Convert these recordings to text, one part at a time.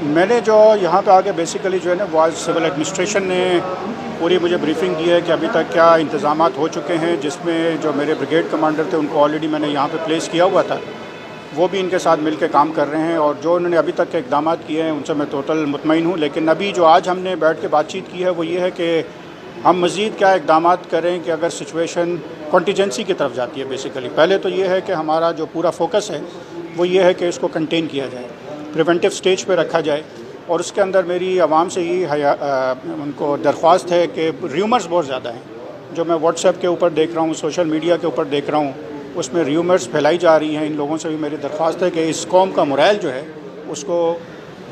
मैंने जो यहाँ पे आके बेसिकली जो है ना, वो आज सिविल एडमिनिस्ट्रेशन ने पूरी मुझे ब्रीफिंग दी है कि अभी तक क्या इंतज़ामात हो चुके हैं, जिसमें जो मेरे ब्रिगेड कमांडर थे उनको ऑलरेडी मैंने यहाँ पे प्लेस किया हुआ था, वो भी इनके साथ मिलकर काम कर रहे हैं। और जो उन्होंने अभी तक के इक़दाम किए हैं उनसे मैं टोटल मुतमईन हूँ। लेकिन अभी जो आज हमने बैठ के बातचीत की है वो ये है कि हम मज़ीद क्या इक़दाम करें कि अगर सिचुएशन कॉन्टीजेंसी की तरफ जाती है। बेसिकली पहले तो ये है कि हमारा जो पूरा फोकस है वो ये है कि इसको कंटेन किया जाए, प्रिवेंटिव स्टेज पे रखा जाए। और उसके अंदर मेरी आवाम से ही उनको दरख्वास्त है कि र्यूमर्स बहुत ज़्यादा हैं, जो मैं व्हाट्सएप के ऊपर देख रहा हूँ, सोशल मीडिया के ऊपर देख रहा हूँ, उसमें र्यूमर्स फैलाई जा रही हैं। इन लोगों से भी मेरी दरख्वास्त है कि इस कौम का मोरल जो है उसको,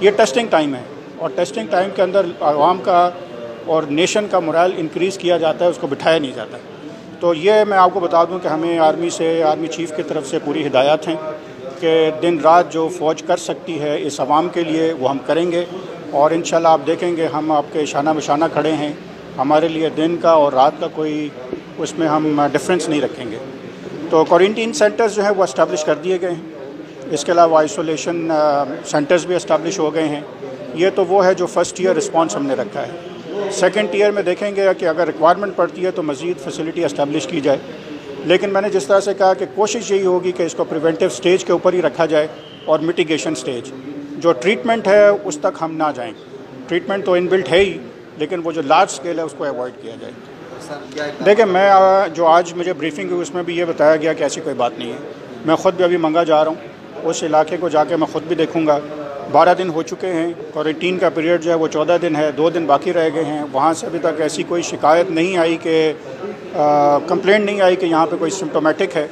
ये टेस्टिंग टाइम है और टेस्टिंग टाइम के अंदर आवाम का और नेशन का मोरल इंक्रीज़ किया जाता है, उसको बिठाया नहीं जाता। तो ये मैं आपको बता दूं कि हमें आर्मी से, आर्मी चीफ़ की तरफ से पूरी हिदायत हैं कि दिन रात जो फ़ौज कर सकती है इस आवाम के लिए वो हम करेंगे। और इंशाल्लाह आप देखेंगे हम आपके शाना बशाना खड़े हैं। हमारे लिए दिन का और रात का कोई उसमें हम डिफरेंस नहीं रखेंगे। तो क्वारंटीन सेंटर्स जो हैं वो इस्टेब्लिश कर दिए गए हैं। इसके अलावा आइसोलेशन सेंटर्स भी इस्टेब्लिश हो गए हैं। ये तो वो है जो फ़र्स्ट ईयर रिस्पॉन्स हमने रखा है। सेकेंड ईयर में देखेंगे कि अगर रिक्वायरमेंट पड़ती है तो मज़ीद फैसिलिटी इस्टेब्लिश की जाए। लेकिन मैंने जिस तरह से कहा कि कोशिश यही होगी कि इसको प्रिवेंटिव स्टेज के ऊपर ही रखा जाए और मिटिगेशन स्टेज, जो ट्रीटमेंट है उस तक हम ना जाएं। ट्रीटमेंट तो इनबिल्ट है ही, लेकिन वो जो लार्ज स्केल है उसको अवॉइड किया जाए। देखिए, मैं जो आज मुझे ब्रीफिंग हुई उसमें भी ये बताया गया कि ऐसी कोई बात नहीं है। मैं ख़ुद भी अभी मंगा जा रहा हूँ, उस इलाके को जाके मैं ख़ुद भी देखूँगा। 12 दिन हो चुके हैं, क्वारंटीन का पीरियड जो है वो 14 दिन है, 2 दिन बाकी रह गए हैं। वहाँ से अभी तक ऐसी कोई शिकायत नहीं आई कि कंप्लेंट नहीं आई कि यहाँ पे कोई सिम्टोमेटिक है।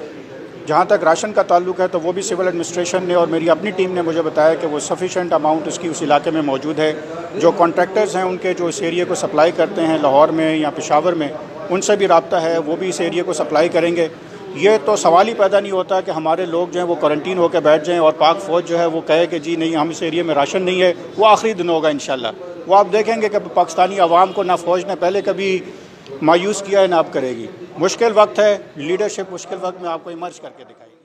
जहाँ तक राशन का ताल्लुक है तो वो भी सिविल एडमिनिस्ट्रेशन ने और मेरी अपनी टीम ने मुझे बताया कि वो सफिशेंट अमाउंट उसकी उस इलाके में मौजूद है। जो कॉन्ट्रैक्टर्स हैं उनके जो इस एरिया को सप्लाई करते हैं लाहौर में या पेशावर में, उनसे भी रब्ता है, वो भी इस एरिया को सप्लाई करेंगे। ये तो सवाल ही पैदा नहीं होता कि हमारे लोग जो हैं वो क्वारंटीन होकर बैठ जाएं और पाक फ़ौज जो है वो कहे कि जी नहीं, हम इस एरिया में राशन नहीं है। वो आखिरी दिन होगा इंशाल्लाह। वो आप देखेंगे कि पाकिस्तानी अवाम को ना फ़ौज ने पहले कभी मायूस किया है ना अब करेगी। मुश्किल वक्त है, लीडरशिप मुश्किल वक्त में आपको इमर्ज करके दिखाई।